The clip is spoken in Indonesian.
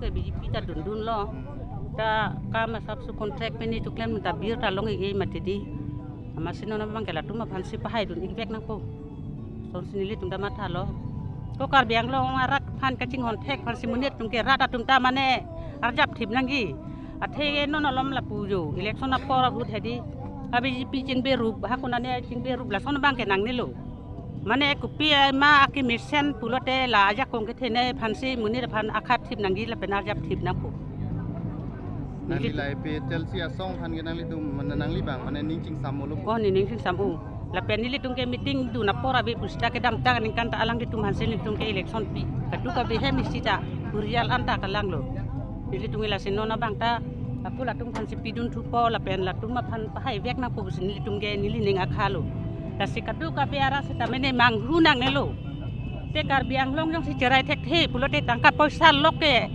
ke BJP ta dun lo ta ka ma sab su kontrak pe ni tuklen ta bir ta long e ma tidi ama sino na bang kala tu ma phansi pa hai dun ik nang po son sinili tum ta ma tha lo ko kar biang lo ngarak phan ka ching hon thek phansi munit tum ke rata tum ta mane arjap thip nangi athe no no lom la pu jo election na por gut hedi BJP ching be rup ha kunane ching be rup la son bang ke nang ni lo mane kupi ma aki mission pulote la aja kong ke thene phansi munit phan akhat thip nangi la penar jap thip nang po nangli lai pe Chelsea song phan ke nangli tum nangli bang mane ning ching samolo oh ni ning sing samu la pen ni litung ke meeting du na pora be pusta ke dam tang ning kan ta alang ditum hansen litung ke election pi kadu ka be he misita burial anta kalang lo ni litung la sinona bang ta aku la tung phan si pidun thu po la pen la tum ma phan pa hai vek na pu sin litung ke ni ning akhalo la sikadu ka be ara sita mene mang hu nang ne lo te kar biang long jong si cerai thek the pulote tangkat poisa lok ke